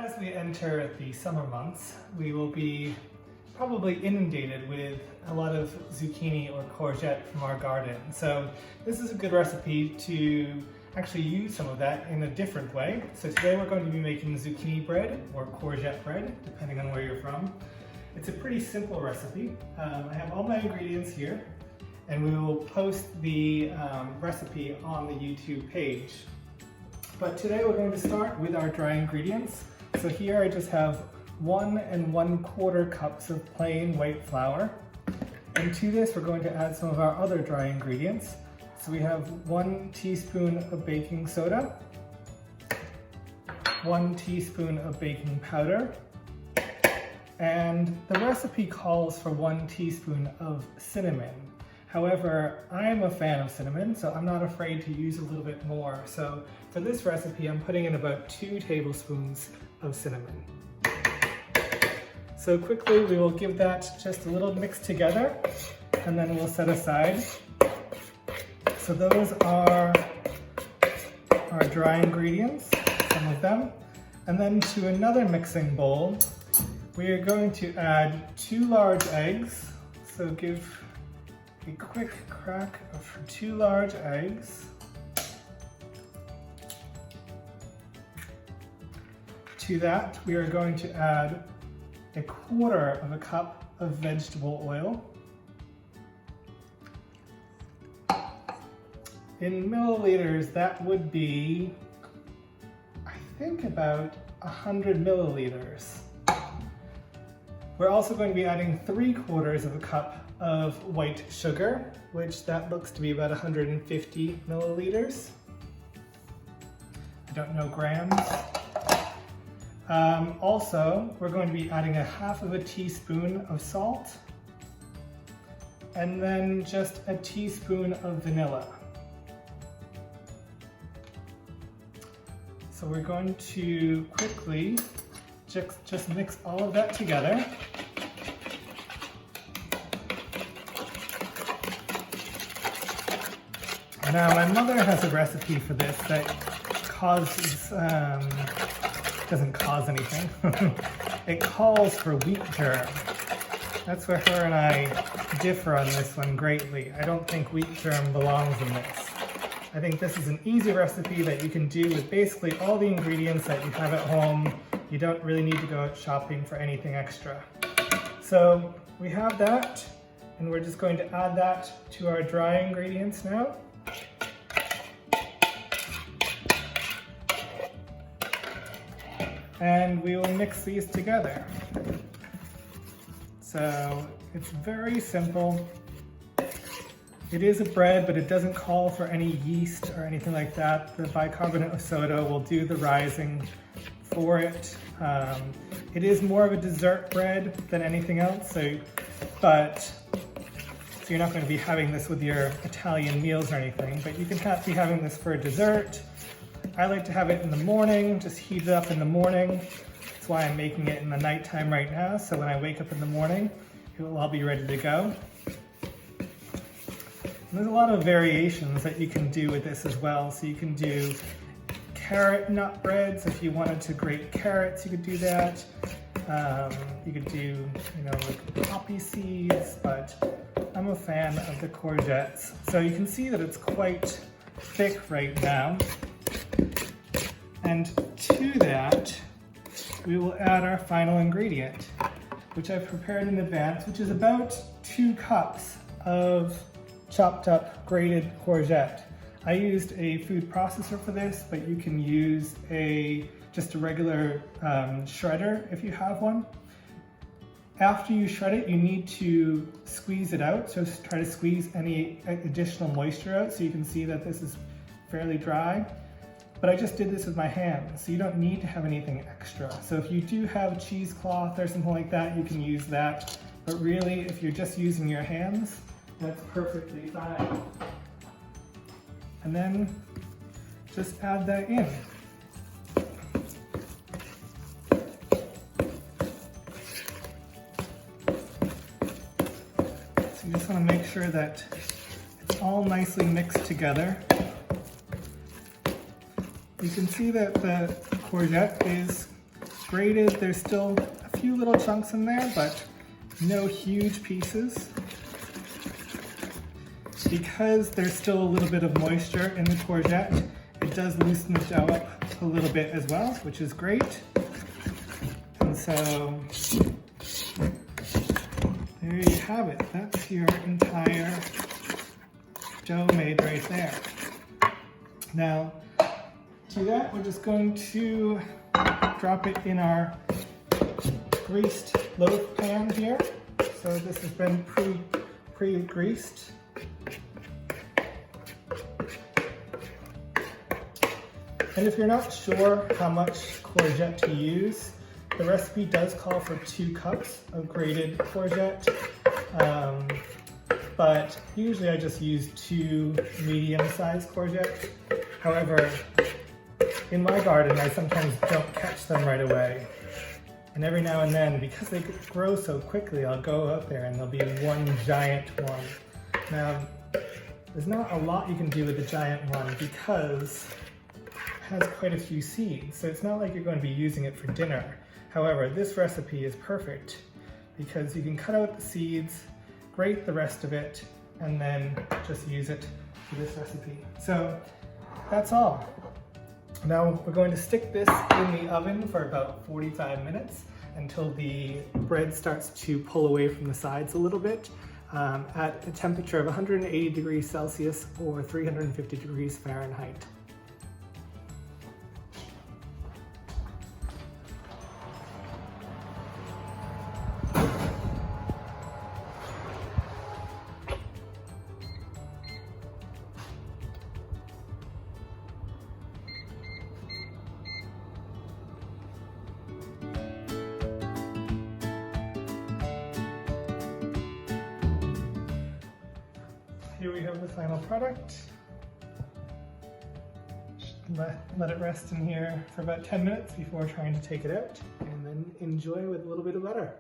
As we enter the summer months, we will be probably inundated with a lot of zucchini or courgette from our garden. So this is a good recipe to actually use some of that in a different way. So today we're going to be making zucchini bread or courgette bread, depending on where you're from. It's a pretty simple recipe. I have all my ingredients here, and we will post the recipe on the YouTube page. But today we're going to start with our dry ingredients. So here I just have 1 1/4 cups of plain white flour. And to this we're going to add some of our other dry ingredients. So we have 1 teaspoon of baking soda, 1 teaspoon of baking powder, and the recipe calls for 1 teaspoon of cinnamon. However, I am a fan of cinnamon, so I'm not afraid to use a little bit more. So for this recipe, I'm putting in about 2 tablespoons of cinnamon. So quickly, we will give that just a little mix together, and then we'll set aside. So those are our dry ingredients, some of them. And then to another mixing bowl, we are going to add 2 large eggs. So give a quick crack of 2 large eggs. To that, we are going to add 1/4 cup of vegetable oil. In milliliters, that would be, I think, about 100 milliliters. We're also going to be adding 3/4 cup of white sugar, which that looks to be about 150 milliliters. I don't know grams. Also, we're going to be adding 1/2 teaspoon of salt, and then just a teaspoon of vanilla. So we're going to quickly just mix all of that together. Now, my mother has a recipe for this that doesn't cause anything. It calls for wheat germ. That's where her and I differ on this one greatly. I don't think wheat germ belongs in this. I think this is an easy recipe that you can do with basically all the ingredients that you have at home. You don't really need to go out shopping for anything extra. So we have that, and we're just going to add that to our dry ingredients now. And we will mix these together. So it's very simple. It is a bread, but it doesn't call for any yeast or anything like that. The bicarbonate of soda will do the rising for it. It is more of a dessert bread than anything else, so you're not going to be having this with your Italian meals or anything, but you can be having this for a dessert. I like to have it in the morning, just heat it up in the morning. That's why I'm making it in the nighttime right now, so when I wake up in the morning, it will all be ready to go. And there's a lot of variations that you can do with this as well. So you can do carrot nut breads. If you wanted to grate carrots, you could do that. You could do, like poppy seeds, but I'm a fan of the courgettes. So you can see that it's quite thick right now. And to that, we will add our final ingredient, which I've prepared in advance, which is about 2 cups of chopped up grated courgette. I used a food processor for this, but you can use just a regular shredder if you have one. After you shred it, you need to squeeze it out. So try to squeeze any additional moisture out, so you can see that this is fairly dry. But I just did this with my hands, so you don't need to have anything extra. So if you do have cheesecloth or something like that, you can use that. But really, if you're just using your hands, that's perfectly fine. And then just add that in. So you just want to make sure that it's all nicely mixed together. You can see that the courgette is grated. There's still a few little chunks in there, but no huge pieces. Because there's still a little bit of moisture in the courgette, it does loosen the dough up a little bit as well, which is great. And so there you have it. That's your entire dough made right there. Now, to do that, we're just going to drop it in our greased loaf pan here. So this has been pre-greased. And if you're not sure how much courgette to use, the recipe does call for 2 cups of grated courgette, but usually I just use 2 medium-sized courgette. However, in my garden, I sometimes don't catch them right away. And every now and then, because they grow so quickly, I'll go out there and there'll be one giant one. Now, there's not a lot you can do with the giant one because has quite a few seeds, so it's not like you're going to be using it for dinner. However, this recipe is perfect because you can cut out the seeds, grate the rest of it, and then just use it for this recipe. So that's all. Now we're going to stick this in the oven for about 45 minutes until the bread starts to pull away from the sides a little bit at a temperature of 180 degrees Celsius or 350 degrees Fahrenheit. Here we have the final product. Let it rest in here for about 10 minutes before trying to take it out, and then enjoy with a little bit of butter.